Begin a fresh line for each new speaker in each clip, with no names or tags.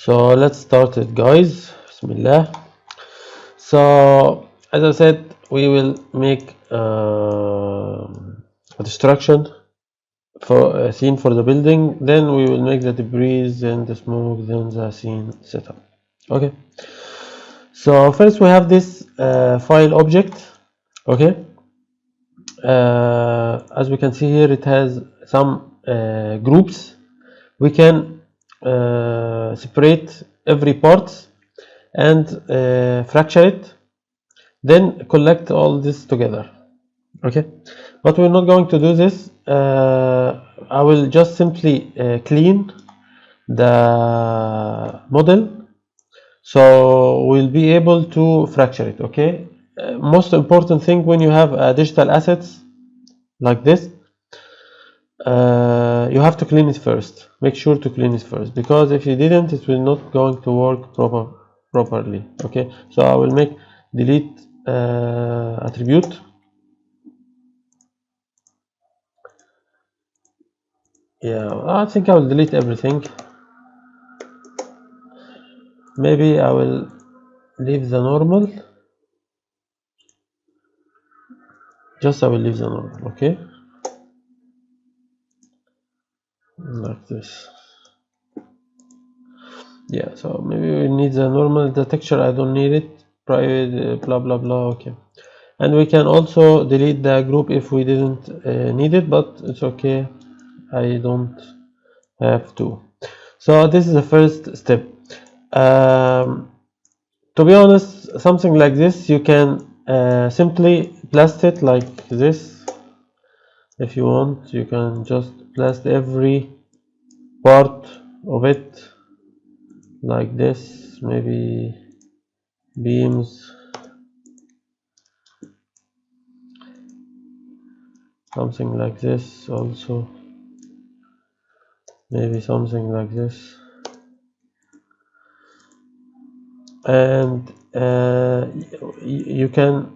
So let's start it, guys. Bismillah. So as I said, we will make a destruction for a scene for the building, then we will make the debris, then the smoke, then the scene setup. Okay, so first we have this file object. Okay, as we can see here, it has some groups. We can separate every part and fracture it, then collect all this together. Okay, but we're not going to do this. I will just simply clean the model, so we'll be able to fracture it. Okay, most important thing when you have digital assets like this, you have to clean it first. Make sure to clean it first, because if you didn't, it will not going to work properly. Okay, so I will make delete attribute. Yeah, I think I will delete everything. Maybe I will leave the normal. Just I will leave the normal. Okay, like this. Yeah, so maybe we need the normal. The texture I don't need it. Private blah blah blah. Okay, and we can also delete the group if we didn't need it, but it's okay, I don't have to. So this is the first step. To be honest, something like this you can simply blast it like this. If you want, you can just blast every part of it like this, maybe beams, something like this, also maybe something like this, and you can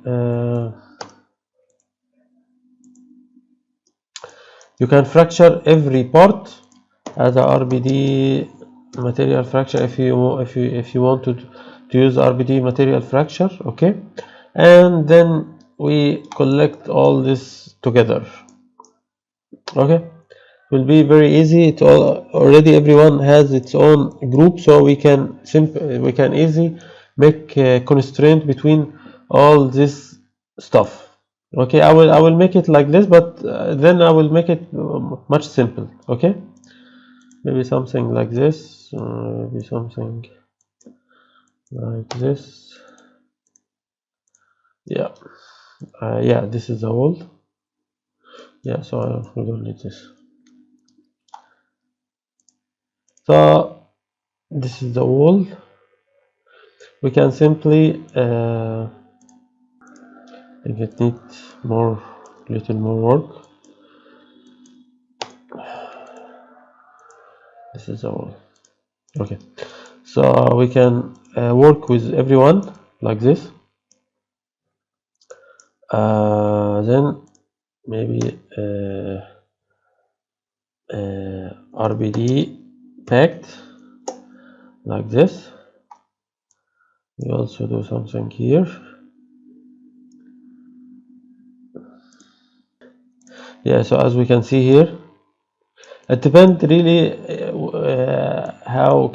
fracture every part as a RBD material fracture if you want to use RBD material fracture. Okay, and then we collect all this together. Okay, will be very easy. It all already everyone has its own group, so we can easily make a constraint between all this stuff. Okay, I will make it like this, but then I will make it much simple. Okay, maybe something like this, maybe something like this. Yeah, yeah, this is the wall. Yeah, so we don't need this. So this is the wall. We can simply I think it needs little more work. This is the wall. Okay, so we can work with everyone like this. Then maybe RBD packed like this. We also do something here. Yeah, so as we can see here, it depends really how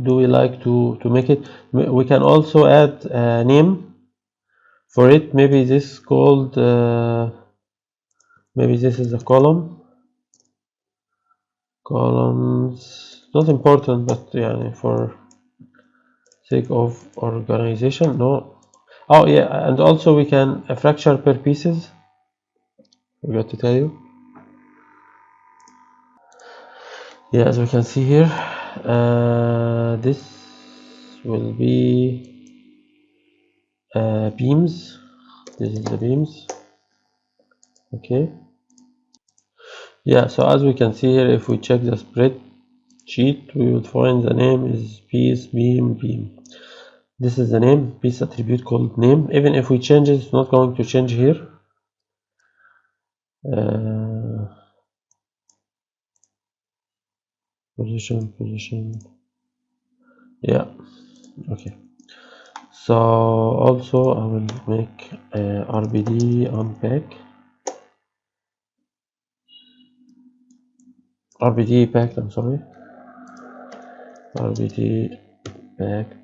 do we like to make it. We can also add a name for it. Maybe this called maybe this is a columns, not important, but yeah, for sake of organization. No, oh yeah, and also we can fracture per pieces. Forgot to tell you. Yeah, as we can see here, this will be beams. This is the beams. Okay, yeah, so as we can see here, if we check the spreadsheet, we would find the name is piece beam. This is the name, piece attribute called name. Even if we change it, it's not going to change here. Position. Yeah, okay. So also I will make RBD unpack, RBD packed, I'm sorry, RBD packed.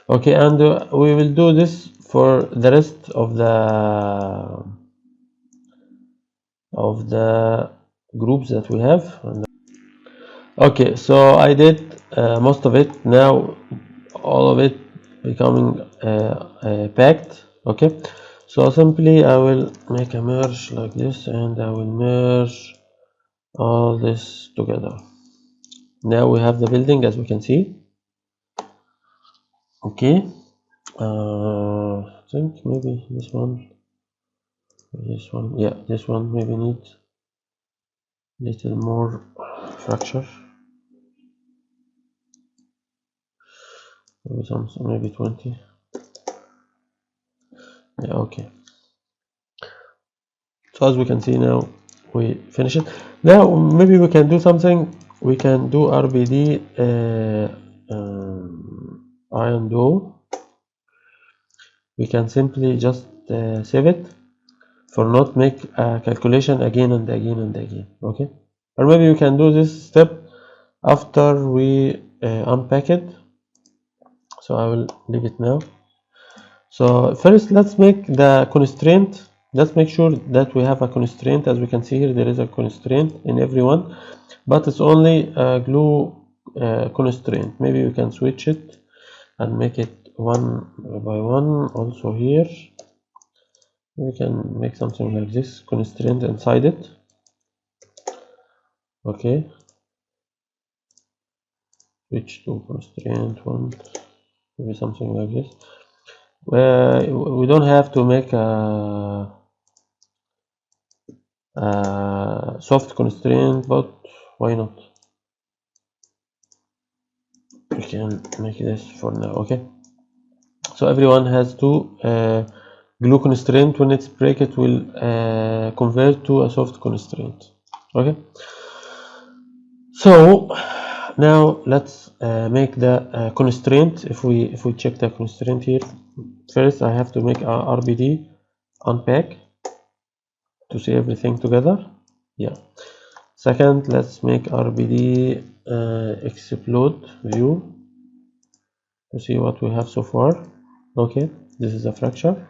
Okay, and we will do this for the rest of the groups that we have. Okay, so I did most of it. Now all of it becoming packed. Okay, so simply I will make a merge like this, and I will merge all this together. Now we have the building, as we can see. Okay, I think maybe this one, yeah, this one maybe needs little more fracture, maybe some, maybe 20. Yeah, okay. So as we can see now, we finish it. Now maybe we can do something. We can do RBD undo. We can simply just save it for not make a calculation again and again and again. Okay, or maybe we can do this step after we unpack it. So I will leave it now. So first let's make the constraint. Let's make sure that we have a constraint. As we can see here, there is a constraint in every one, but it's only a glue constraint. Maybe we can switch it and make it one by one. Also here we can make something like this, constraint inside it. Okay, switch to constraint one, maybe something like this. We don't have to make a soft constraint, but why not? We can make this for now. Okay, so everyone has to glue constraint. When it's break, it will convert to a soft constraint. Okay, so now let's make the constraint. If we check the constraint here, first I have to make a RBD unpack to see everything together. Yeah. Second, let's make Rbd Explode view to see what we have so far. Okay, this is a fracture.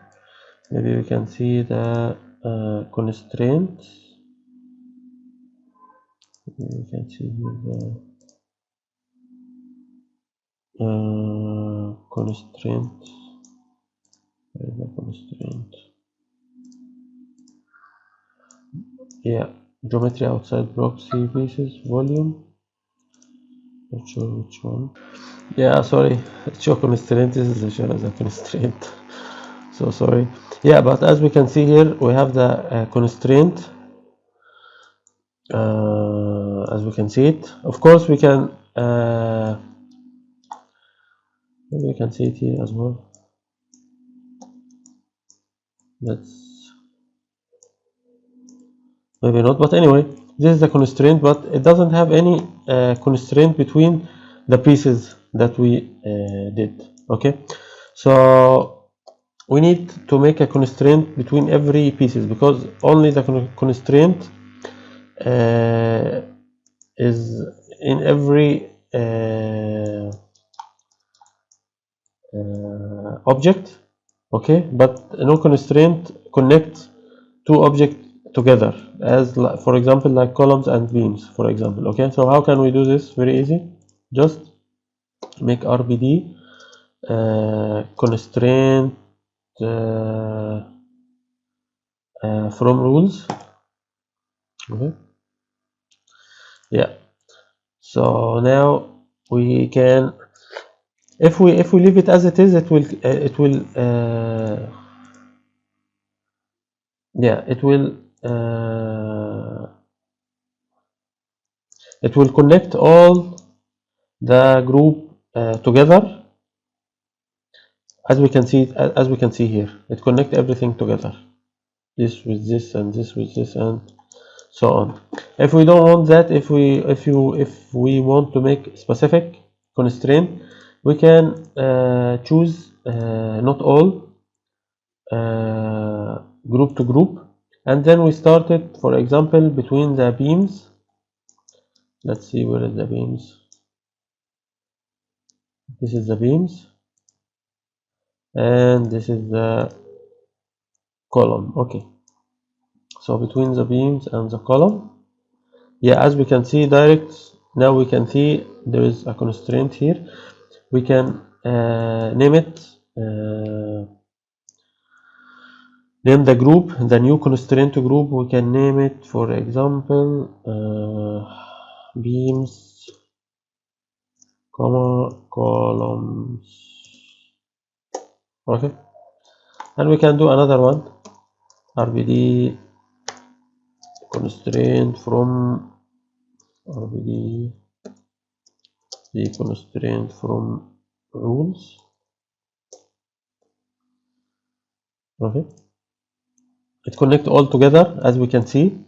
Maybe we can see the constraint. We can see here the constraint. Where is the constraint? Yeah, geometry outside block C pieces volume. Not sure which one. Yeah, sorry, show constraint is shown as a constraint. So sorry. Yeah, but as we can see here, we have the constraint. As we can see it, of course we can maybe we can see it here as well. That's maybe not, but anyway, this is a constraint, but it doesn't have any constraint between the pieces that we did. Okay, so we need to make a constraint between every pieces, because only the constraint is in every object. Okay, but no constraint connect two objects together, as for example like columns and beams, for example. Okay, so how can we do this? Very easy. Just make RBD constraint from rules. Okay, yeah, so now we can, if we leave it as it is, it will yeah, it will connect all the group together. As we can see here, it connect everything together, this with this and this with this, and so on. If we don't want that, if we want to make specific constraint, we can choose not all, group to group, and then we started, for example, between the beams. Let's see, where is the beams? This is the beams, and this is the column. Okay, so between the beams and the column, yeah, as we can see direct, now we can see there is a constraint here. We can name it, name the group, the new constraint group. We can name it, for example, beams, comma, columns. Okay, and we can do another one, RBD constraint from RBD constraint from rules. Okay, it connects all together. As we can see,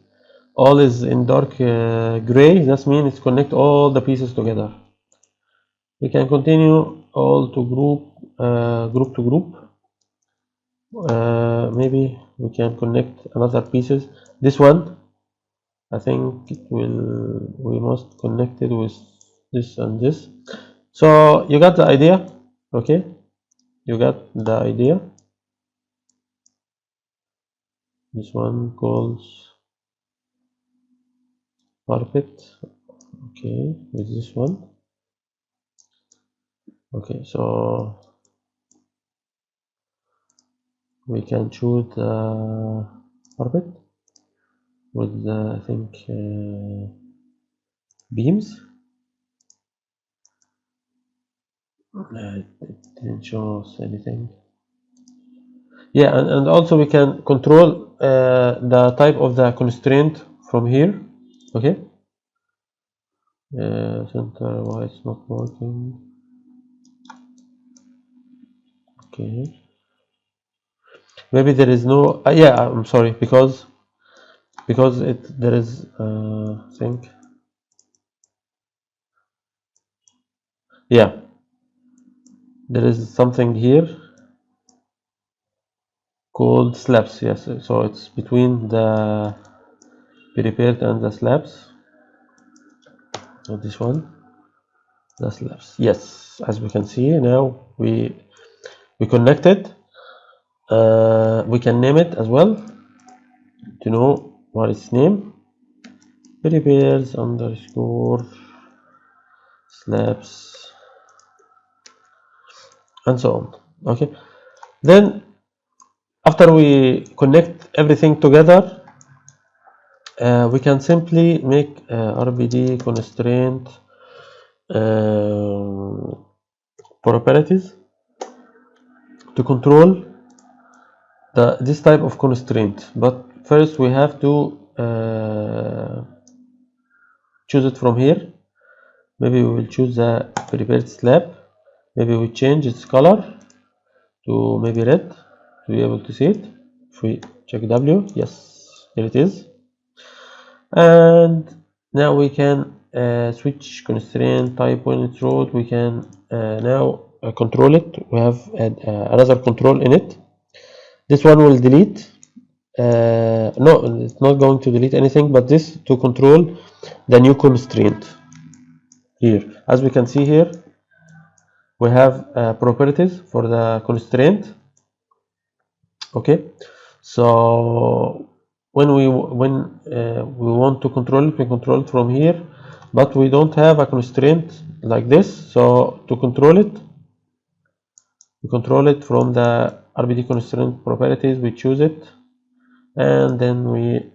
all is in dark gray. That means it connects all the pieces together. We can continue all to group to group. Maybe we can connect another pieces. This one, I think we must connect it with this and this. So you got the idea. Okay, you got the idea. This one calls carpet. Okay, with this one. Okay, so we can choose the carpet with the, I think, beams. It didn't show us anything. Yeah, and also we can control the type of the constraint from here. Okay, center, why it's not working? Okay, maybe there is no yeah, I'm sorry, because there is I think, yeah, there is something here called slabs. Yes, so it's between the prepared and the slabs. So this one, the slabs. Yes, as we can see now, we connected. We can name it as well to know what its name. Prepares underscore slabs and so on. Okay, then after we connect everything together, we can simply make RBD constraint properties to control this type of constraint. But first we have to choose it from here. Maybe we will choose the prepared slab. Maybe we change its color to maybe red to be able to see it. If we check W, yes, here it is. And now we can switch constraint type when it's root. We can now control it. We have another control in it. This one will delete. No, it's not going to delete anything, but this to control the new constraint. Here, as we can see here, we have properties for the constraint. Okay, so when we want to control it, we control it from here, but we don't have a constraint like this. So to control it, we control it from the RBD constraint properties. We choose it, and then we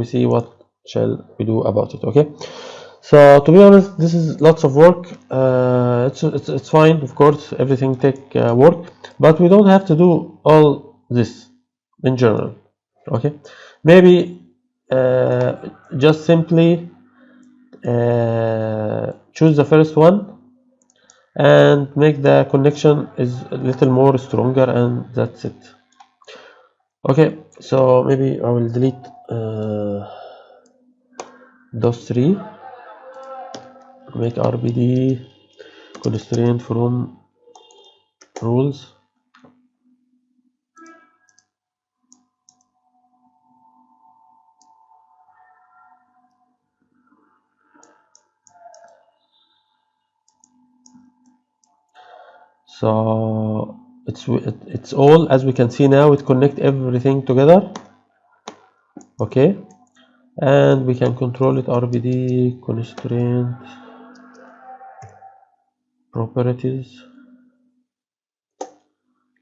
see what shall we do about it. Okay, so to be honest, this is lots of work. It's fine, of course, everything take work, but we don't have to do all this in general. Okay, maybe just simply choose the first one and make the connection is a little more stronger, and that's it. Okay, so maybe I will delete those three, make RBD constraint from rules. So it's all, as we can see now, it connect everything together. Okay, and we can control it RBD constraint properties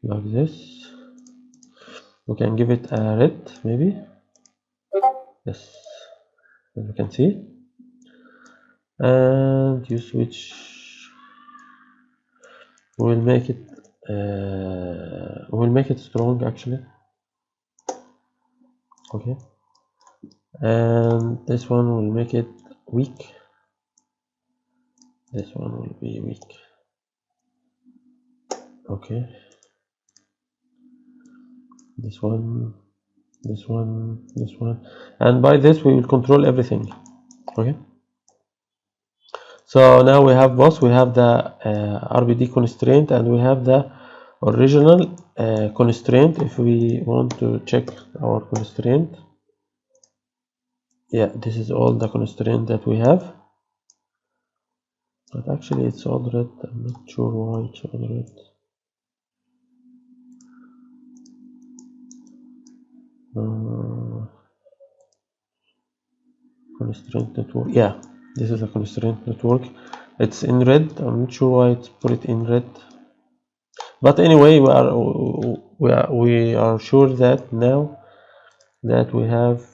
like this. We can give it a red, maybe. Yes, as you can see, and you switch. We'll make it strong actually. Okay, and this one will make it weak. This one will be weak. Okay, this one, this one, this one, and by this we will control everything. Okay, so now we have both. We have the RBD constraint and we have the original constraint. If we want to check our constraint, yeah, this is all the constraint that we have, but actually it's all red. I'm not sure why it's all red. Constraint network, yeah, this is a constraint network. It's in red. I'm not sure why it's put it in red, but anyway, we are sure that now that we have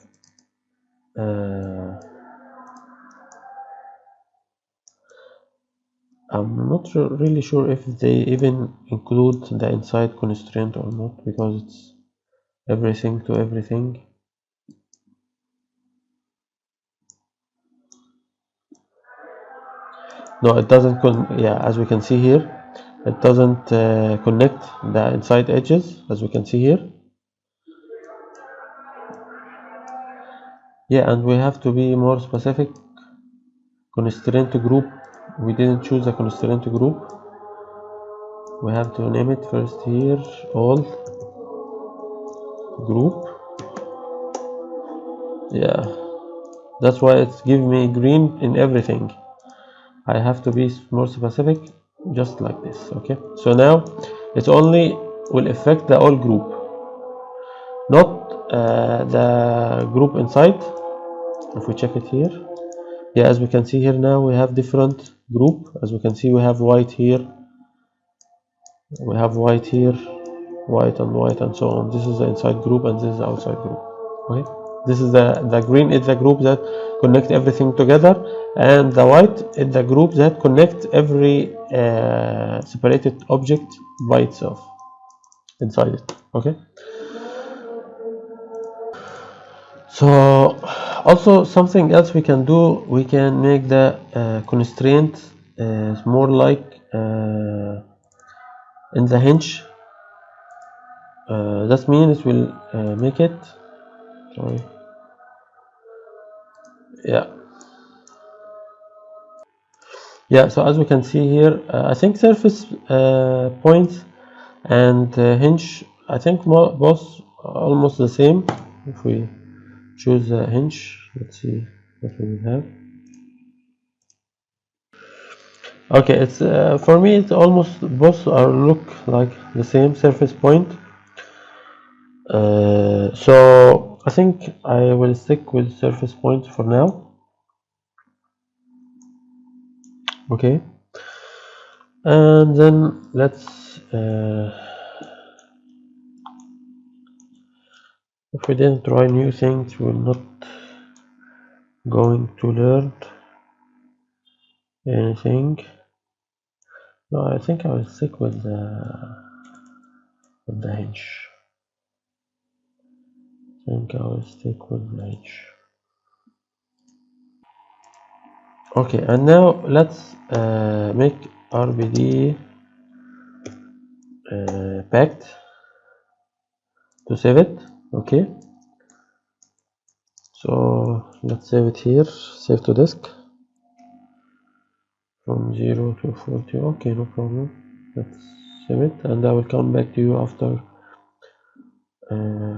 I'm not really sure if they even include the inside constraint or not, because it's everything to everything. No, it doesn't yeah, as we can see here, it doesn't connect the inside edges, as we can see here. Yeah, and we have to be more specific. Constraint group, we didn't choose a constraint group. We have to name it first here, all group. Yeah, that's why it's giving me green in everything. I have to be more specific, just like this. Okay, so now it only will affect the all group, not the group inside. If we check it here, yeah, as we can see here, now we have different group. As we can see, we have white here, we have white here, white and so on. This is the inside group and this is the outside group. Okay, this is the green is the group that connect everything together, and the white is the group that connect every separated object by itself inside it. Okay, so also something else we can do, we can make the constraint more like in the hinge. That means it will make it, sorry, yeah, yeah. So as we can see here, I think surface points and hinge, I think both almost the same. If we choose a hinge, let's see what we will have. Okay, it's for me it's almost both are look like the same surface point. So I think I will stick with surface point for now. Okay, and then let's if we didn't try new things, we're not going to learn anything. No, I think I will stick with the hinge. I think I will stick with the hinge. Okay, and now let's make RBD packed to save it. Okay, so let's save it here, save to disk from 0 to 40. Okay, no problem. Let's save it, and I will come back to you after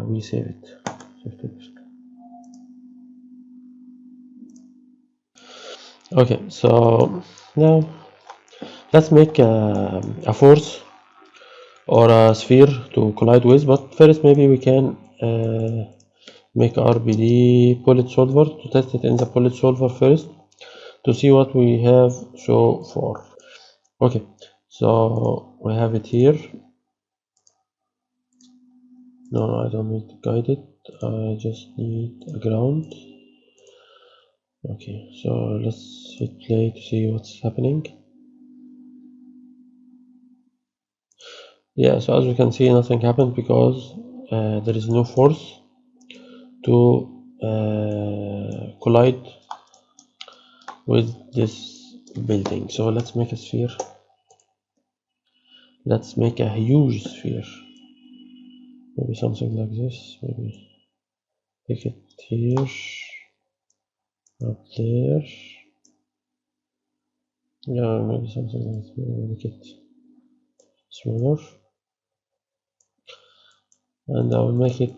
we save it. Save to disk. Okay, so now let's make a force or a sphere to collide with, but first maybe we can make a RBD bullet solver to test it in the bullet solver first to see what we have so far. Okay, so we have it here. No, I don't need to guide it, I just need a ground. Okay, so let's hit play to see what's happening. Yeah, so as we can see, nothing happened because there is no force to collide with this building. So let's make a sphere. Let's make a huge sphere. Maybe something like this. Maybe take it here, up there. Yeah, maybe something like this. Maybe make it smaller. And I will make it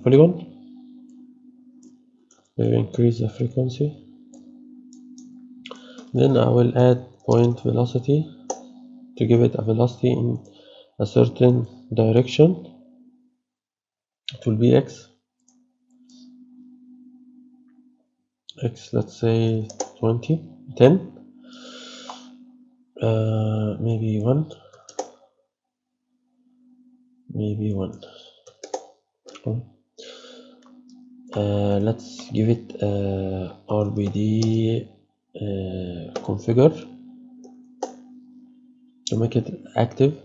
polygon. Maybe increase the frequency. Then I will add point velocity to give it a velocity in a certain direction. It will be x. Let's say 20, 10, maybe 1, maybe 1. Let's give it RBD configure to make it active.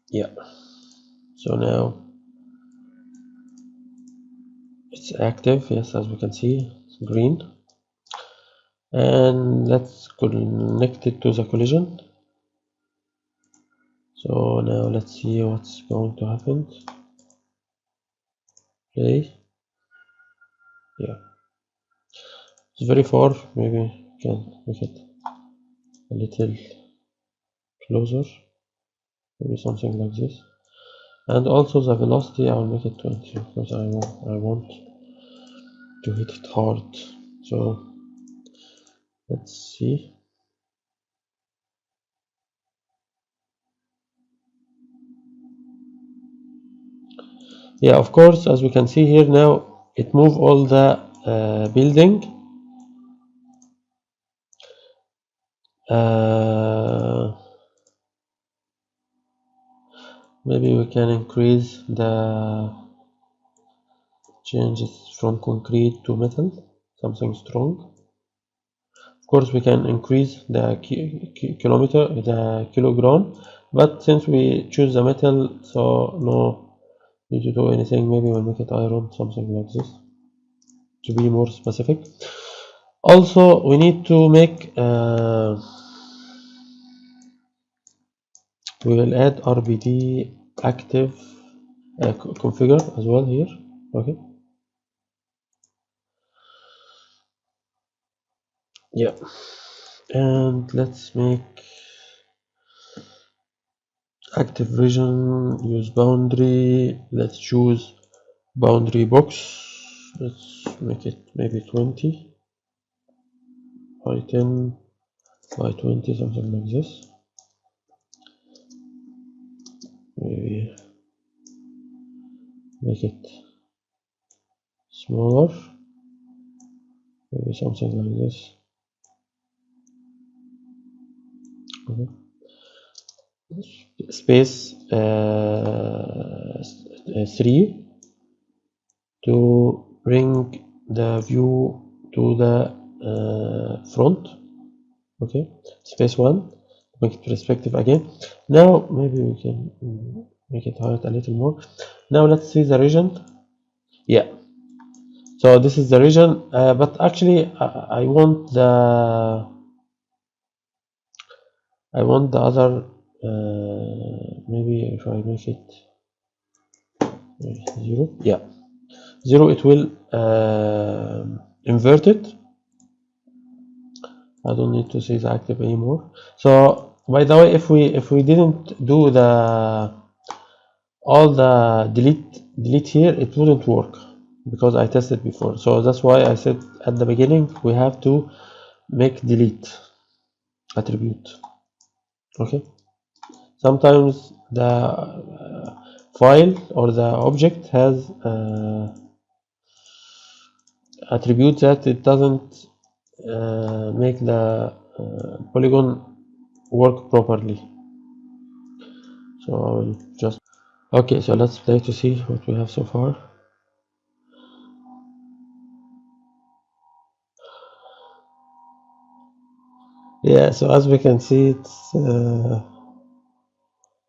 Yeah, so now it's active. Yes, as we can see, it's green. And let's connect it to the collision. So now let's see what's going to happen. Play. Yeah, it's very far. Maybe we can make it a little closer, maybe something like this. And also the velocity, I will make it 20 because I want to hit it hard. So let's see. Yeah, of course, as we can see here now, it moved all the building. Maybe we can increase the changes from concrete to metal, something strong. Of course, we can increase the kilogram, but since we choose the metal, so no need to do anything. Maybe we'll make it iron, something like this, to be more specific. Also, we need to make we will add RBD active configure as well here. Okay, yeah, and let's make active region, use boundary. Let's choose boundary box. Let's make it maybe 20 by 10 by 20, something like this. Maybe make it smaller, maybe something like this. Space 3 to bring the view to the front. Okay, space 1, make it perspective again. Now maybe we can make it height a little more. Now let's see the region. Yeah, so this is the region, but actually I want the other maybe if I make it 0, yeah, 0, it will invert it. I don't need to say the active anymore. So by the way, if we didn't do the all the delete here, it wouldn't work because I tested before. So that's why I said at the beginning we have to make delete attribute. Okay, sometimes the file or the object has attribute that it doesn't make the polygon work properly. So I will just okay, so let's play to see what we have so far. Yeah, so as we can see,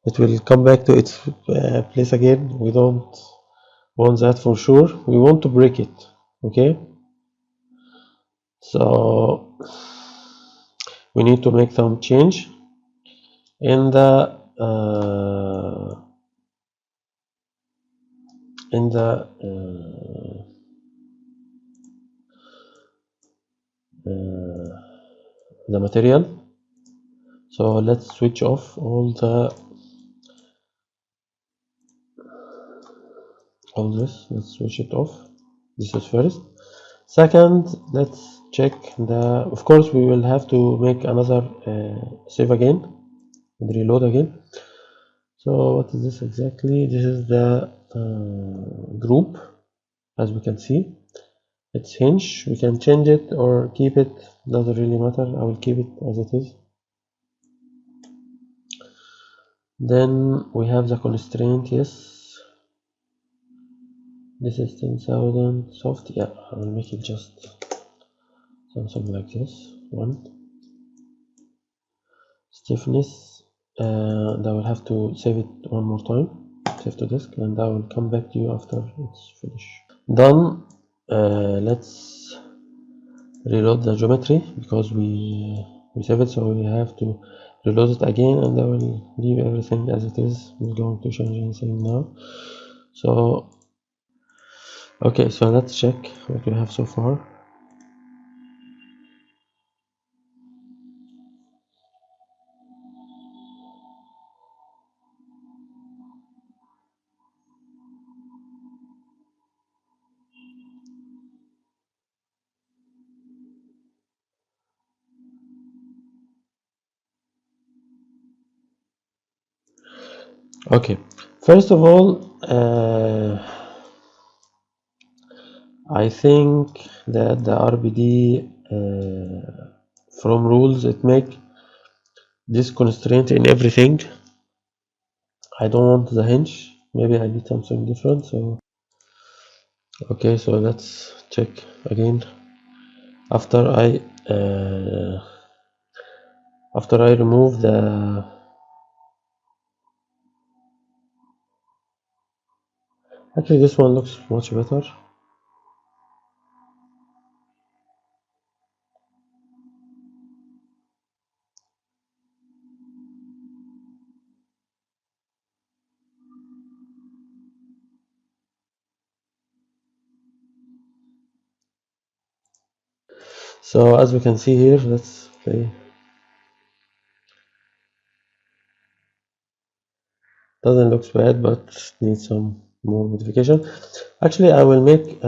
it will come back to its place again. We don't want that for sure. We want to break it. Okay, so we need to make some change in the in the material. So let's switch off all this. Let's switch it off. This is first. Second, let's check the. Of course, we will have to make another save again and reload again. So what is this exactly? This is the group, as we can see. It's hinge. We can change it or keep it. Doesn't really matter. I will keep it as it is. Then we have the constraint. Yes, this is 10,000 soft. Yeah, I will make it just something like this. One stiffness. And I will have to save it one more time. Save to disk, and I will come back to you after it's finished. Done. Let's reload the geometry because we save it, so we have to reload it again, and I will leave everything as it is. I'm going to change anything now. So okay, so let's check what we have so far. Okay, first of all, I think that the RBD from rules it make this constraint in everything. I don't want the hinge. Maybe I did something different. So okay, so let's check again. After I remove the actually this one looks much better. So as we can see here, let's play. Doesn't look bad, but needs some more modification. Actually, I will make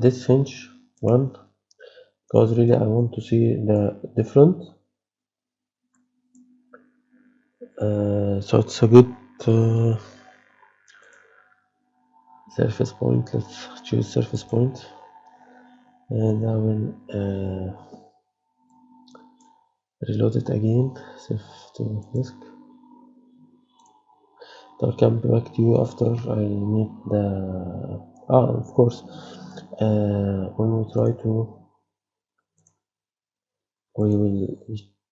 this hinge one because really I want to see the different. So it's a good surface point. Let's choose surface point, and I will reload it again. Save to disk. I'll come back to you after I make the of course when we try to we will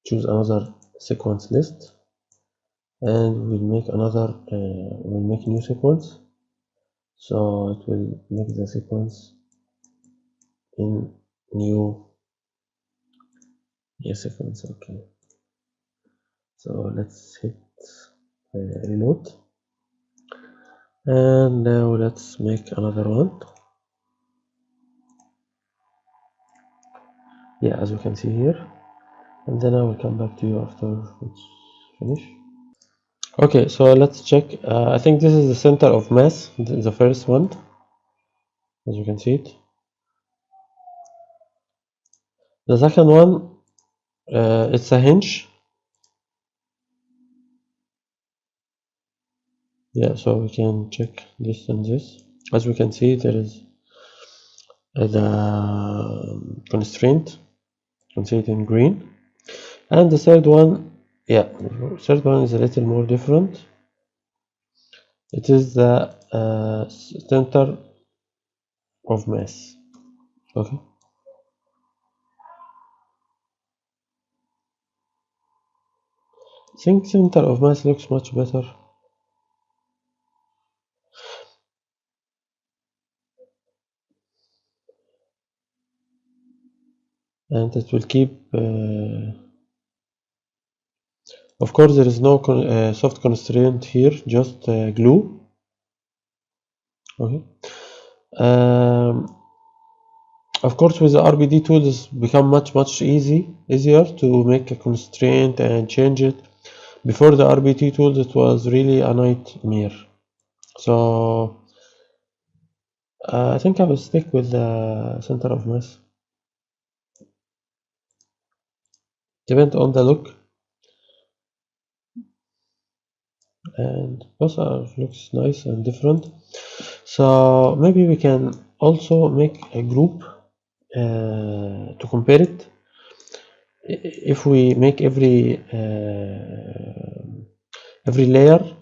choose another sequence list and we'll make another we'll make new sequence, so it will make the sequence in new sequence. Okay, so let's hit reload. And now let's make another one. Yeah, as you can see here, and then I will come back to you after it's finished. Okay, so let's check. I think this is the center of mass, the first one, as you can see it. The second one, it's a hinge. Yeah, so we can check this and this. As we can see, there is the constraint. You can see it in green. And the third one, yeah, the third one is a little more different. It is the center of mass. Okay. I think center of mass looks much better. And it will keep, of course, there is no soft constraint here, just glue. Okay. Of course, with the RBD tools, it's become much easier to make a constraint and change it. Before the RBD tools, it was really a nightmare. So I think I will stick with the center of mass. Depend on the look, and also looks nice and different. So maybe we can also make a group to compare it. If we make every layer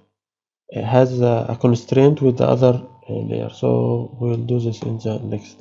has a constraint with the other layer, so we'll do this in the next